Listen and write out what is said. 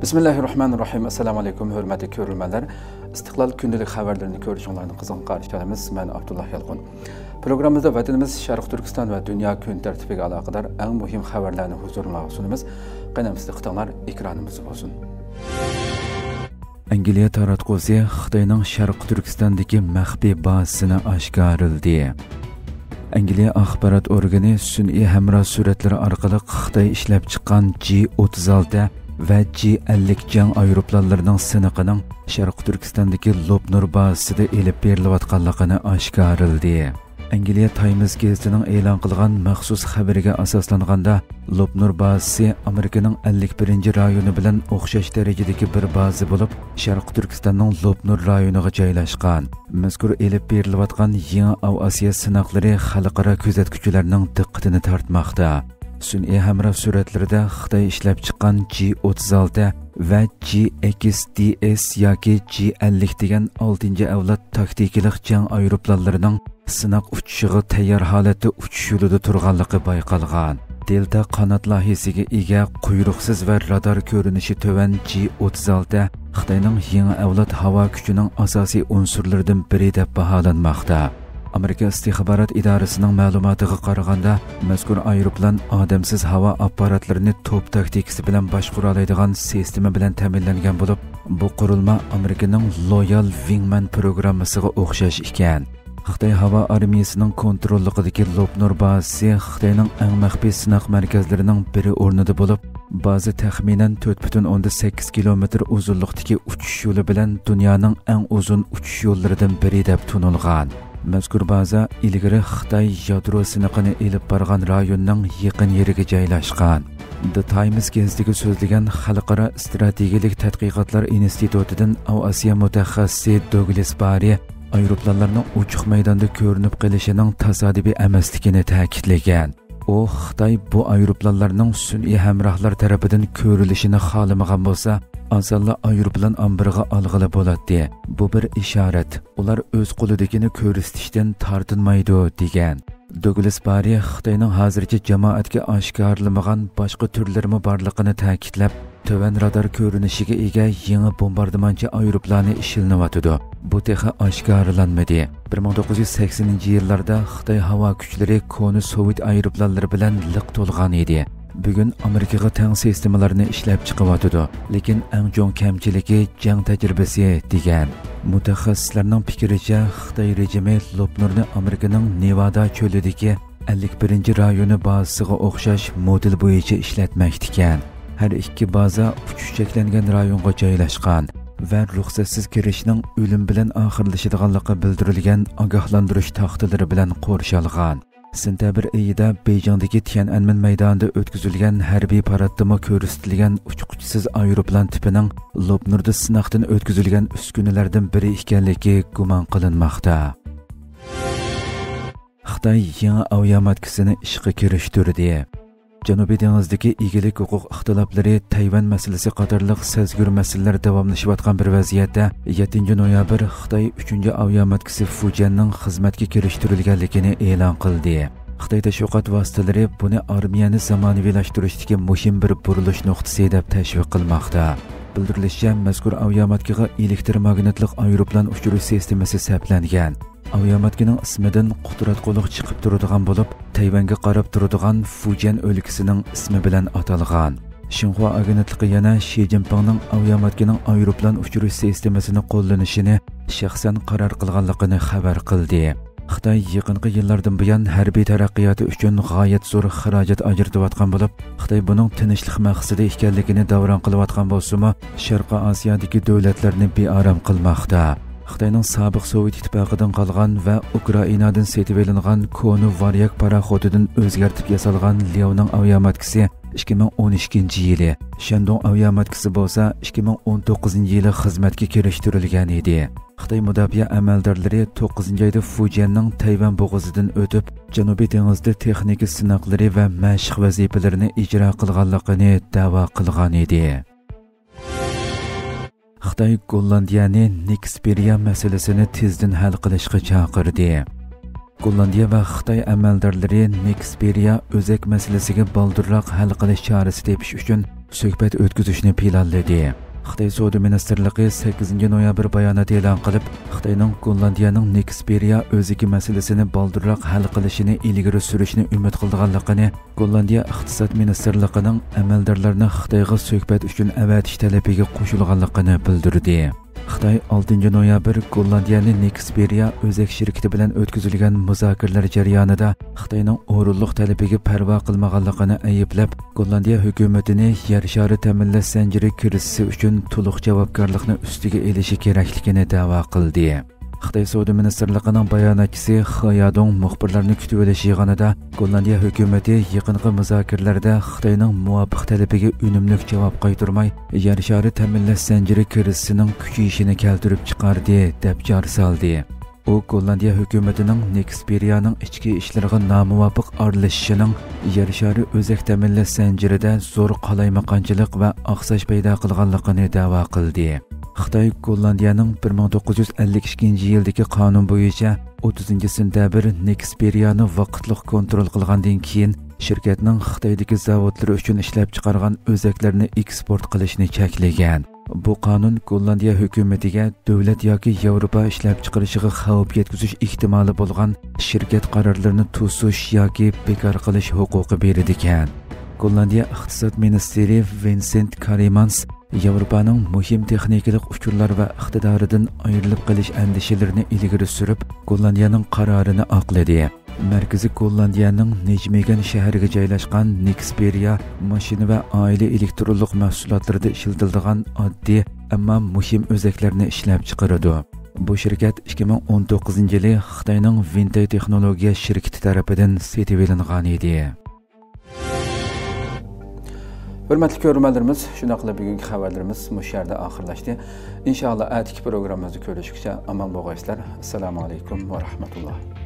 Bismillahirrahmanirrahim. Assalamu alaykum, hörmətli görürmənlər. İstiqlal gündəlik xəbərlərini görüşünlərini qızğın qarşı alırıq. Mən Abdullah Yalğın. Proqramımızda vətənimiz Şərq Türkistan və dünya gün tərtibiga əlaqədar ən mühim xəbərlərini huzuruna sunumuz. Qənəmizdə xətalar ekranımız olsun. Angliya taratqusi Xitoyning Şərq Türkistandagi məxfi bazasini oshkorladi. Angliya axborot organi sun'iy hamroh suratlari orqali Xitoy ishlab chiqqan G-36 və G-50 jang aeroplanlarının sınıqının Şərq Türkistandagi Lobnur bazasida elib berilayotganligini oshkorladi. Angliya Times gazetining e'lon qilgan maxsus xabariga asoslanganda Lobnur bazasi Amerikaning 51 rayoni bilan o'xshash darajadagi bir baza bo'lib, Sharq Turkistonning Lobnur rayoniga joylashgan. Mazkur elib berilayotgan yangi aviatsiya sinoqlari xalqaro kuzatuvchilarning diqqatini tortmoqda. Sun'iy hamroh suratlarida Xitoy ishlab chiqqan G-36 va G-XDS yoki G-50 degan 6-avlod taktikalik jang aeroplanlarining sinoq uchishiga tayyor holatda uchish yo'lida turganligi bayqalgan. Delta qanot lohisiga ega quyruqsiz va radar ko'rinishi to'van G-36 Xitoyning yangi avlod havo kuchining asosiy unsurlaridan biri deb baholanmoqda. Amerika istixborot idorasining ma'lumotiga qaraganda, mazkur aeroplan odamsiz havo apparatlarini top taktikasi bilan boshqara oladigan sistema bilan ta'minlangan bo'lib, bu qurilma Amerikaning Loyal Wingman programmasiga o'xshash ekan. Xitoy havo armiyasining kontrolligidagi Lobnur bazasi Xitoyning eng maxfiy sinoq markazlarining biri o'rnida bo'lib, baza taxminan 4,8 kilometr uzunlikdagi uchish yo'li bilan dunyoning eng uzun uchish yo'llaridan biri deb tunilgan. Mazkur baza ilgari Xitoy yadro sinoqini elib borgan rayonning yaqin yeriga joylashgan. The Times gazetiga so'zlagan Xalqaro strategik tadqiqotlar institutidan aviatsiya mutaxassisi Douglas Barry aeroplanlarning uchiq maydonda ko'rinib qolishining tasodifiy emasligini ta'kidlagan. U Xitoy bu aeroplanlarning sun'iy hamrohlar tarafidan ko'rilishini xohlamagan bo'lsa, asalla aeroplan ambiriga olg'ili bo'ladi. Bu bir ishorat. Ular o'z qo'lidagini ko'rsatishdan tortinmaydi degan. Douglas Barry Xitoyning hozircha jamoatga oshkorlamagan boshqa turlarmi borligini ta'kidlab, to'van radar ko'rinishiga ega yangi bombardimonchi aeroplani ishlanayotdi. Bu texi oshkorlanmadi. 1980-yillarda Xitoy havo kuchlari koni Sovet aeroplanlari bilan liq to'lgan edi. Bugun Amerikaga teng sistemalarni ishlab chiqyapti, lekin eng chong kamchiligi jang tajribasi degan. Mutaxassislarning fikricha, Xitoy rejimi Lobnurni Amerikaning Nevada cho'lidagi 51 rayoni bazasiga o'xshash model bo'yicha ishlatmoqda ekan. Har ikki baza uchish cheklangan rayonga joylashgan va ruxsatsiz kirishning o'lim bilan oxirlashadiganligi bildirilgan ogohlantirish taxtalari bilan qo'rshalgan. Sentabr oyida Beijingdagi Tiananmen maydonida o'tkazilgan harbiy paradda ko'rsatilgan uchquchsiz aeroplan tipining Lobnurda sinoqdan o'tkazilgan uskunalardan biri ekanligi gumon qilinmoqda. Xitoy yangi aviamatkasini ishga kirishtirdi. Janubiy dengizdagi egilik huquq ixtiloflari, Tayvan masalasi qatorliq sezgur masalalar davomlashayotgan bir vaziyatda 7 noyabr Xitoy 3-aviamatkasi Fujianning xizmatga kirishtirilganligini e'lon qildi. Xitoy tashviqot vositalari buni armiyani zamonaviylashtirish muhim bir burilish nuqtasi deb tashviq qilmoqda. Bildirilishicha, mazkur aviamatkaga elektromagnitlik aeroplan uchirish sistemasi saplangan. Aviamatkaning ismidan qudratqo'liq chiqib turadigan bo'lib, Tayvanga qarab turadigan Fujian o'lkasining ismi bilan atalgan. Xinhua agentligi yana Xi Jinpingning aviamatkaning aeroplan uchirish sistemasini qo'llanishini shaxsan qaror qilganligini xabar qildi. Xitoy yaqinqi yillardan buyon harbiy taraqqiyoti uchun g'oyat zo'r xarajat ajratayotgan bo'lib, Xitoy buning tinchlik maqsadi ekanligini davron qilayotgan bo'lsa-mu, Sharqiy Osiyodagi davlatlarni bearam qilmoqda. Xitoyning sobiq Sovet ittifoqidan qolgan va Ukrainadan setib olingan Konu Varyak paraxodidan o'zgartib yasalgan Liaoning aviamatkasi 2012-yili, Shandong aviamatkasi bo'lsa 2019-yili xizmatga kirishtirilgan edi. Xitoy mudofaa amaldorlari 9-oyda Fujianning Tayvan bo'g'ozidan o'tib, Janubiy dengizda texnika sinoqlari va mashq vazifalarini ijro qilganligini da'vo qilgan edi. Xitoy Gollandiyani Nexperia masalasini tezdan hal qilishga chaqirdi. Gollandiya va Xitoy amaldorlari Nexperia o'zak masalasiga baldirroq hal qilish chorasi tepish uchun suhbat o'tkazishni planladi. Xitoy Savdo Ministerligi 8 noyabr bayonot e'lon qilib, Xitoyning Gollandiyaning Nexperia o'ziki masalasini baldirroq hal qilishini ilgari surishni umid qilganligini, Gollandiya iqtisod ministerligining amaldorlarni Xitoyga suhbat uchun avatish talabiga qo'shilganligini bildirdi. Xitoy 6 noyabr Gollandiyaning Nexperia o'zak shirkati bilan o'tkazilgan muzokaralar jarayonida Xitoyning o'rinliq talabiga parvo qilmaganligini ayblab, Gollandiya hukumatini yer shari ta'minlash zanjiri kirisi uchun to'liq javobgarlikni ustiga elishi kerakligini da'vo qildi. Xitoy Savdo Ministerligining bayonotchisi Xiyadong muxbirlarni kutib olish yig'inida Gollandiya hukumati yaqinqi muzokaralarda Xitoyning muvofiq talabiga unumli javob qaytarmay, yer shari ta'minlash zanjiri kirisining kuchayishini keltirib chiqardi deb jar soldi. U Gollandiya hukumatining Nexperianing ichki ishlariga nomuvofiq aralashishining yer shari o'zak ta'minlash zanjirida zo'r qalaymaqonchilik va oqsash paydo qilganligini da'vo qildi. Xitoy Gollandiyaning 1952-yildagi qonun bo'yicha 30-sentabr Nexperia'ni vaqtliq kontrol qilgandan keyin shirkatning Xitoydagi zavodlari uchun ishlab chiqargan o'zaklarni eksport qilishni cheklagan. Bu qonun Gollandiya hukumatiga davlat yoki Yevropa ishlab chiqarishiga xavf yetkazish ehtimoli bo'lgan shirkat qarorlarini to'sish yoki bekor qilish huquqi beradi ekan. Gollandiya iqtisod ministri Vincent Karimans Yevropaning muhim texnikalik uchurlar va iqtidoridan ayrilib qolish andishalarini ilgari surib, Gollandiyaning qarorini oqladi. Markaziy Gollandiyaning Nijmegen shahriga joylashgan Nexperia mashina va oila elektronlik mahsulotlarida ishlatiladigan oddiy, ammo muhim o'zaklarni ishlab chiqaradi. Bu shirkat 2019-yili Xitoyning Vintay texnologiya shirkati tomonidan sotib olingan edi. Hurmatli ko'ruvchilarimiz, shuna qilib bugungi xabarlarimiz mush yerda oxirlashdi. Inshaalloh atiki programmamizni ko'rishguncha omon bo'linglar. Assalomu alaykum va rahmatulloh.